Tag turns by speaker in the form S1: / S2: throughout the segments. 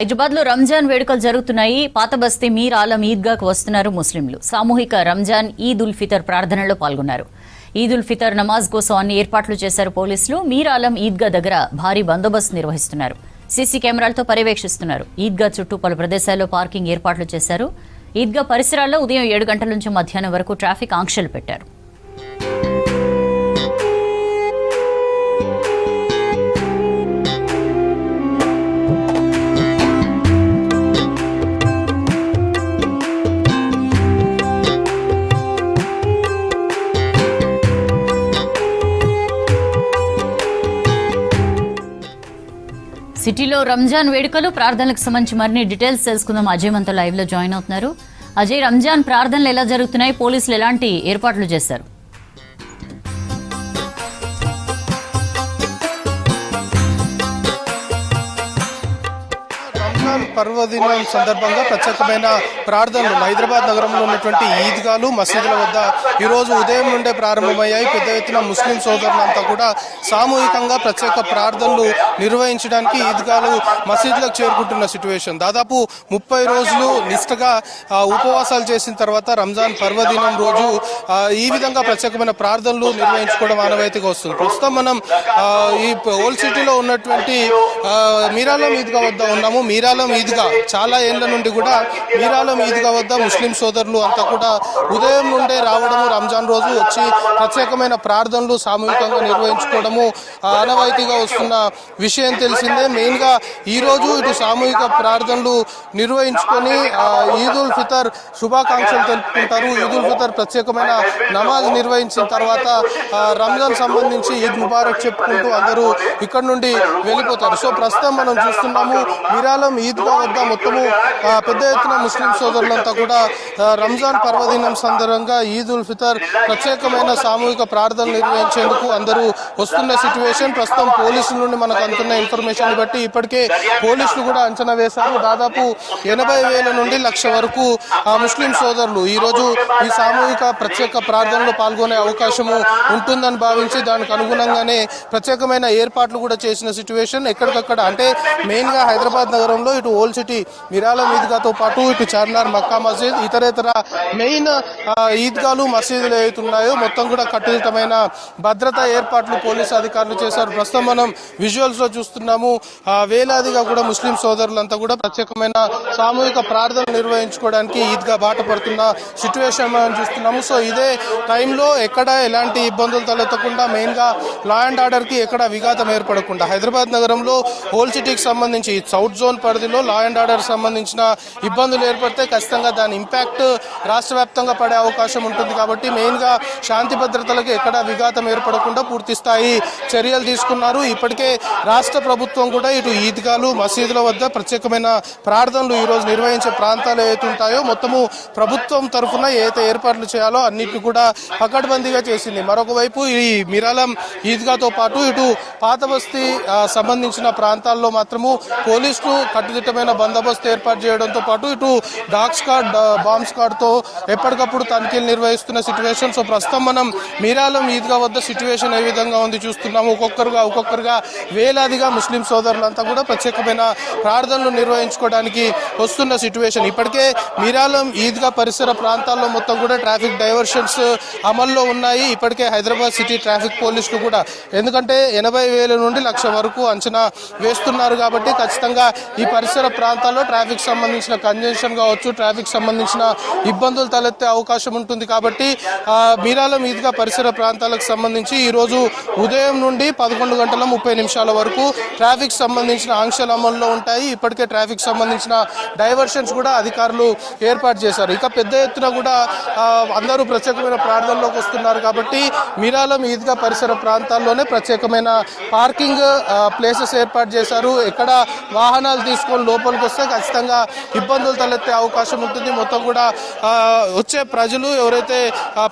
S1: హైదరాబాద్ లో రంజాన్ వేడుకలు జరుగుతున్నాయి. పాత బస్తీ మీర్ ఆలం ఈద్గాకు వస్తున్నారు ముస్లింలు. సామూహిక రంజాన్ ఈద్ ఉల్ ఫితర్ ప్రార్థనలో పాల్గొన్నారు. ఈద్ ఉల్ ఫితర్ నమాజ్ కోసం అన్ని ఏర్పాట్లు చేశారు పోలీసులు. మీర్ ఆలం ఈద్గా దగ్గర భారీ బందోబస్తు నిర్వహిస్తున్నారు. సీసీ కెమెరాలతో పర్యవేక్షిస్తున్నారు. ఈద్గా చుట్టూ పలు ప్రదేశాల్లో పార్కింగ్ ఏర్పాట్లు చేశారు. ఈద్గా పరిసరాల్లో ఉదయం 7 గంటల నుంచి మధ్యాహ్నం వరకు ట్రాఫిక్ ఆంక్షలు పెట్టారు. సిటీలో రంజాన్ వేడుకలు ప్రార్థనలకు సంబంధించి మరిన్ని డీటెయిల్స్ తెలుసుకుందాం. అజయ్ మనతో లైవ్ లో జాయిన్ అవుతున్నారు. అజయ్, రంజాన్ ప్రార్థనలు ఎలా జరుగుతున్నాయి? పోలీసులు ఎలాంటి ఏర్పాట్లు చేశారు?
S2: పర్వదినం సందర్భంగా ప్రత్యేకమైన ప్రార్థనలు హైదరాబాద్ నగరంలో ఉన్నటువంటి ఈద్గాలు మసీదుల వద్ద ఈరోజు ఉదయం నుండే ప్రారంభమయ్యాయి. పెద్ద ఎత్తున ముస్లిం సోదరులంతా కూడా సామూహికంగా ప్రత్యేక ప్రార్థనలు నిర్వహించడానికి ఈద్గాలు మసీదులకు చేరుకుంటున్న సిచ్యువేషన్. దాదాపు 30 రోజులు నిష్ఠగా ఉపవాసాలు చేసిన తర్వాత రంజాన్ పర్వదినం రోజు ఈ విధంగా ప్రత్యేకమైన ప్రార్థనలు నిర్వహించుకోవడం ఆనవాయితీగా వస్తుంది. ప్రస్తుతం మనం ఈ ఓల్డ్ సిటీలో ఉన్నటువంటి మీర్ ఆలం ఈద్గా వద్ద ఉన్నాము. మీర్ ఆలం ఈద్గా చాలా ఏళ్ల నుండి కూడా మీర్ ఆలం ఈద్గా వద్ద ముస్లిం సోదరులు అంతా కూడా ఉదయం నుండే రావడము, రంజాన్ రోజు వచ్చి ప్రత్యేకమైన ప్రార్థనలు సామూహికంగా నిర్వహించుకోవడము ఆనవాయితీగా వస్తున్న విషయం తెలిసిందే. మెయిన్ గా ఈ రోజు ఇటు సామూహిక ప్రార్థనలు నిర్వహించుకొని ఈద్ ఉల్ ఫితర్ శుభాకాంక్షలు తెలుపుకుంటారు. ఈద్ ఉల్ ఫితర్ ప్రత్యేకమైన నమాజ్ నిర్వహించిన తర్వాత రంజాన్ సంబంధించి ఈద్ ముబారక్ చెప్పుకుంటూ అందరూ ఇక్కడ నుండి వెళ్ళిపోతారు. సో ప్రస్తుతం మనం చూస్తున్నాము మీర్ ఆలం ఈద్గా వద్ద మొత్తము పెద్ద ఎత్తున ముస్లిం సోదరులంతా కూడా రంజాన్ పర్వదినం సందర్భంగా ఈద్ ఉల్ ఫితర్ ప్రత్యేకమైన సామూహిక ప్రార్థనలు నిర్వహించేందుకు అందరూ వస్తున్న సిచ్యువేషన్. ప్రస్తుతం పోలీసుల నుండి మనకు అందుతున్న ఇన్ఫర్మేషన్ బట్టి ఇప్పటికే పోలీసులు కూడా అంచనా వేశారు. దాదాపు 80,000 నుండి 1,00,000 వరకు ముస్లిం సోదరులు ఈ రోజు ఈ సామూహిక ప్రత్యేక ప్రార్థనలో పాల్గొనే అవకాశము ఉంటుందని భావించి దానికి అనుగుణంగానే ప్రత్యేకమైన ఏర్పాట్లు కూడా చేసిన సిచ్యువేషన్. ఎక్కడికక్కడ అంటే మెయిన్ గా హైదరాబాద్ నగరంలో ఇటు ఓల్డ్ సిటీ మీర్ ఆలం ఈద్గాతో పాటు ఇటు చార్మినార్, మక్కా మసీద్, ఇతరేతర మెయిన్ ఈద్గాలు మసీదులు ఏవైతున్నాయో మొత్తం కూడా కట్టుదిట్టమైన భద్రతా ఏర్పాట్లు పోలీసు అధికారులు చేశారు. ప్రస్తుతం మనం విజువల్స్ లో చూస్తున్నాము. వేలాదిగా కూడా ముస్లిం సోదరులంతా కూడా ప్రత్యేకమైన సామూహిక ప్రార్థనలు నిర్వహించుకోవడానికి ఈద్గా బాట పడుతున్న సిచ్యువేషన్ మనం చూస్తున్నాము. సో ఇదే టైంలో ఎక్కడ ఎలాంటి ఇబ్బందులు తలెత్తకుండా మెయిన్ గా లా అండ్ ఆర్డర్ కి ఎక్కడ విఘాతం ఏర్పడకుండా హైదరాబాద్ నగరంలో ఓల్డ్ సిటీకి సంబంధించి సౌత్ జోన్ పరిధిలో లా అండ్ ఆర్డర్ సంబంధించిన ఇబ్బందులు ఏర్పడితే ఖచ్చితంగా దాని ఇంపాక్ట్ రాష్ట్ర వ్యాప్తంగా పడే అవకాశం ఉంటుంది. కాబట్టి మెయిన్ గా శాంతి భద్రతలకు ఎక్కడ విఘాతం ఏర్పడకుండా పూర్తి స్థాయి చర్యలు తీసుకున్నారు. ఇప్పటికే రాష్ట్ర ప్రభుత్వం కూడా ఇటు ఈద్గాలు మసీదుల వద్ద ప్రత్యేకమైన ప్రార్థనలు ఈ రోజు నిర్వహించే ప్రాంతాలు ఏవైతే ఉంటాయో మొత్తము ప్రభుత్వం తరఫున ఏదైతే ఏర్పాట్లు చేయాలో అన్నిటిని కూడా పకడ్బందీగా చేసింది. మరొక వైపు ఈ మీర్ ఆలం ఈద్గాతో పాటు ఇటు పాత బస్తీ సంబంధించిన ప్రాంతాల్లో మాత్రము పోలీసులు కట్టుదిట్టమైన బందోబస్తు ఏర్పాటు చేయడంతో పాటు ఇటు డాగ్ స్క్వాడ్, బాంబ్ స్క్వాడ్ తో ఎప్పటికప్పుడు తనిఖీలు నిర్వహిస్తున్న సిచ్యువేషన్. సో ప్రస్తుతం మనం మీర్ ఆలం ఈద్గా వద్ద సిచ్యువేషన్ ఏ విధంగా ఉంది చూస్తున్నాము. ఒక్కొక్కరుగా వేలాదిగా ముస్లిం సోదరులంతా కూడా ప్రత్యేకమైన ప్రార్థనలు నిర్వహించుకోవడానికి వస్తున్న సిచ్యువేషన్. ఇప్పటికే మీర్ ఆలం ఈద్గా పరిసర ప్రాంతాల్లో మొత్తం కూడా ట్రాఫిక్ డైవర్షన్స్ అమల్లో ఉన్నాయి. ఇప్పటికే హైదరాబాద్ సిటీ ట్రాఫిక్ పోలీసులు కూడా ఎందుకంటే 80,000 నుండి 1,00,000 వరకు అంచనా వేస్తున్నారు కాబట్టి ఖచ్చితంగా ఈ పరిసర ప్రాంతాల్లో ట్రాఫిక్ సంబంధించిన కంజెన్షన్ కావచ్చు, ట్రాఫిక్ సంబంధించిన ఇబ్బందులు తలెత్తే అవకాశం ఉంటుంది. కాబట్టి మీర్ ఆలం ఈద్గా పరిసర ప్రాంతాలకు సంబంధించి ఈ రోజు ఉదయం నుండి 11:30 వరకు ట్రాఫిక్ సంబంధించిన ఆంక్షలు అమల్లో ఉంటాయి. ఇప్పటికే ట్రాఫిక్ సంబంధించిన డైవర్షన్స్ కూడా అధికారులు ఏర్పాటు చేశారు. ఇక పెద్ద ఎత్తున కూడా అందరూ ప్రత్యేకమైన ప్రార్థనలోకి వస్తున్నారు కాబట్టి మీర్ ఆలం ఈద్గా పరిసర ప్రాంతాల్లోనే ప్రత్యేకమైన పార్కింగ్ ప్లేసెస్ ఏర్పాటు చేశారు. ఎక్కడ వాహనాలు తీసుకొని లోపలికి వస్తే ఖచ్చితంగా ఇబ్బందులు తలెత్తే అవకాశం ఉంటుంది. మొత్తం కూడా వచ్చే ప్రజలు ఎవరైతే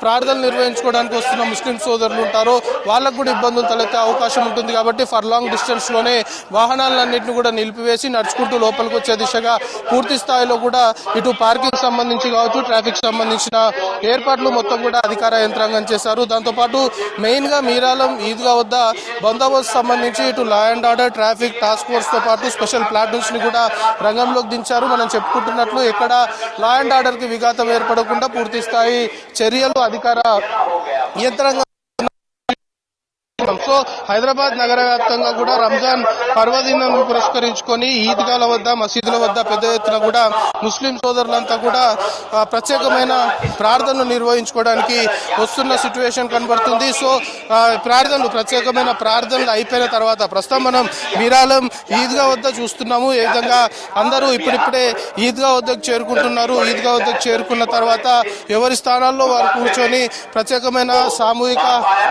S2: ప్రార్థనలు నిర్వహించుకోవడానికి వస్తున్న ముస్లిం సోదరులు ఉంటారో వాళ్ళకు కూడా ఇబ్బందులు తలెత్తే అవకాశం ఉంటుంది. కాబట్టి ఫర్ లాంగ్ డిస్టెన్స్ లోనే వాహనాలన్నింటినీ కూడా నిలిపివేసి నడుచుకుంటూ లోపలికి వచ్చే దిశగా పూర్తి స్థాయిలో కూడా ఇటు పార్కింగ్ సంబంధించి కావచ్చు, ట్రాఫిక్ సంబంధించిన ఏర్పాట్లు మొత్తం కూడా అధికార యంత్రాంగం చేశారు. దాంతోపాటు మెయిన్ గా మీర్ ఆలం ఈద్గా వద్ద బందోబస్తు సంబంధించి ఇటు law and order, traffic task force తో పాటు స్పెషల్ ప్లాటూన్స్ ని కూడా రంగంలోకి దించారు. మనం చెప్పుకుంటున్నట్లు ఎక్కడ లా అండ్ ఆర్డర్ కి విఘాతం ఏర్పడకుండా పూర్తి స్థాయి చర్యలు అధికార యంత్రాంగం. సో హైదరాబాద్ నగర వ్యాప్తంగా కూడా రంజాన్ పర్వదినం పురస్కరించుకొని ఈద్గాల వద్ద మసీదుల వద్ద పెద్ద ఎత్తున కూడా ముస్లిం సోదరులంతా కూడా ప్రత్యేకమైన ప్రార్థనలు నిర్వహించుకోవడానికి వస్తున్న సిచ్యువేషన్ కనబడుతుంది. సో ప్రత్యేకమైన ప్రార్థనలు అయిపోయిన తర్వాత ప్రస్తుతం మనం మీరాలం ఈద్గా వద్ద చూస్తున్నాము. ఏ విధంగా అందరూ ఇప్పుడిప్పుడే ఈద్గా వద్దకు చేరుకుంటున్నారు. ఈద్గా వద్దకు చేరుకున్న తర్వాత ఎవరి స్థానాల్లో వారు కూర్చొని ప్రత్యేకమైన సామూహిక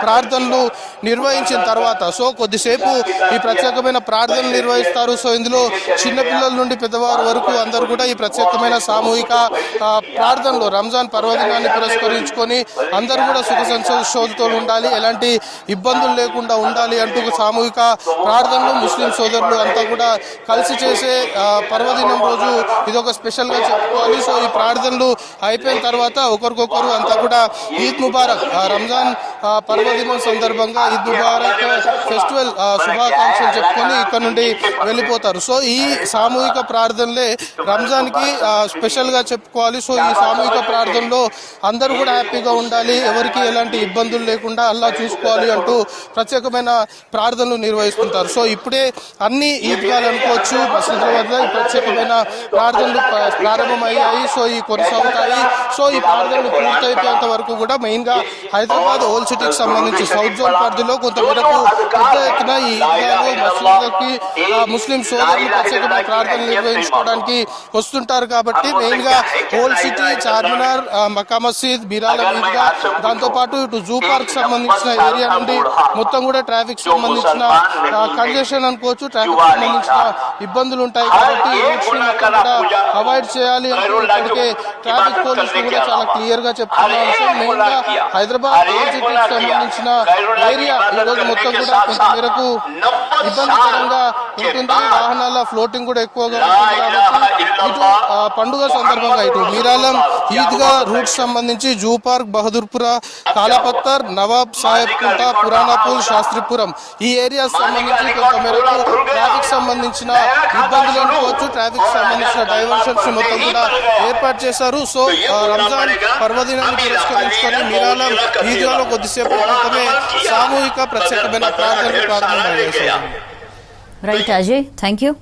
S2: ప్రార్థనలు నిర్వహించిన తర్వాత సో కొద్దిసేపు ఈ ప్రత్యేకమైన ప్రార్థనలు నిర్వహిస్తారు. సో ఇందులో చిన్నపిల్లల నుండి పెద్దవారు వరకు అందరూ కూడా ఈ ప్రత్యేకమైన సామూహిక ప్రార్థనలు రంజాన్ పర్వదినాన్ని పురస్కరించుకొని అందరూ కూడా సుఖ సంతోషాలతో ఉండాలి, ఎలాంటి ఇబ్బందులు లేకుండా ఉండాలి అంటూ సామూహిక ప్రార్థనలు ముస్లిం సోదరులు అంతా కూడా కలిసి చేసే పర్వదినం రోజు ఇదొక స్పెషల్ గా చెప్పుకోవాలి. సో ఈ ప్రార్థనలు అయిపోయిన తర్వాత ఒకరికొకరు అంతా కూడా ఈద్ ముబారక్ రంజాన్ పర్వదినం సందర్భంగా ఈద్ ముబారక్ ఫెస్టివల్ శుభాకాంక్షలు చెప్పుకొని ఇక్కడ నుండి వెళ్ళిపోతారు. సో ఈ సామూహిక ప్రార్థనలే రంజాన్ కి స్పెషల్ గా చెప్పుకోవాలి. సో ఈ సామూహిక ప్రార్థనలో అందరూ కూడా హ్యాపీగా ఉండాలి, ఎవరికి ఎలాంటి ఇబ్బందులు లేకుండా అల్లా చూసుకోవాలి అంటూ ప్రత్యేకమైన ప్రార్థనలు నిర్వహిస్తుంటారు. సో ఇప్పుడే అన్ని ఈద్గాలు అనుకోవచ్చు మసీదుల వద్ద ఈ ప్రత్యేకమైన ప్రార్థనలు ప్రారంభమయ్యాయి. సో ఈ కొనసాగుతాయి. సో ఈ ప్రార్థనలు పూర్తయిపోయేంత వరకు కూడా మెయిన్ గా హైదరాబాద్ ఓల్డ్ సిటీకి సంబంధించి సౌత్ జోన్ పరిధిలో కొంతమేరకు పెద్ద ఎత్తున ఈ ఈద్గాలు మసీదులకి ముస్లిం సోదరులు ప్రత్యేకమైన ప్రార్థనలు నిర్వహించుకోవడానికి వస్తుంటారు. కాబట్టి మెయిన్ గా ఓల్డ్ సిటీ, చార్మినార్, మక్కా మసీద్, మీరాలం ఈద్గా, దాంతో పాటు ఇటు జూ పార్క్ సంబంధించిన ఏరియా నుండి మొత్తం కూడా ట్రాఫిక్ సంబంధించిన కంజెషన్ అనుకోవచ్చు, ట్రాఫిక్ సంబంధించిన ఇబ్బందులు ఉంటాయి. కాబట్టి కూడా అవాయిడ్ చేయాలి అంటే ఇప్పటికే ట్రాఫిక్ పోలీసులు కూడా చాలా క్లియర్ గా చెప్తున్న విషయం. మెయిన్ గా హైదరాబాద్ ఓల్డ్ సిటీకి సంబంధించిన ఏరియా ఈ రోజు మొత్తం కూడా కొంత మేరకు ఇబ్బందికరంగా ఉంటుంది. వాహనాల ఫ్లోటింగ్ కూడా ఎక్కువగా ఉంటుంది. కాబట్టి ఇటు పండుగ సందర్భంగా ఇటు మీరాలం ఈద్గా రూట్ సంబంధించి జూ పార్క్, బహదూర్పుర, కాలాపత్తర్, నవాబ్ సాహెబ్ కుంట, పురాణాపూల్, శాస్త్రిపురం ఈ ఏరియాస్ సంబంధించి కొంత మేరకు ట్రాఫిక్ సంబంధించిన ఇబ్బందులు అనుకోవచ్చు, ట్రాఫిక్ సంబంధించిన డైవర్షన్స్ మొత్తం కూడా ఏర్పాటు చేశారు. సో రంజాన్ పర్వదినాన్ని పురస్కరించుకొని మీరాలం ఈద్గాలో కొద్దిసేపు క్రితమే సామూహిక ప్రత్యేకమైన ప్రార్థనలు ప్రారంభమయ్యాయి.
S1: Right Ajay, thank you.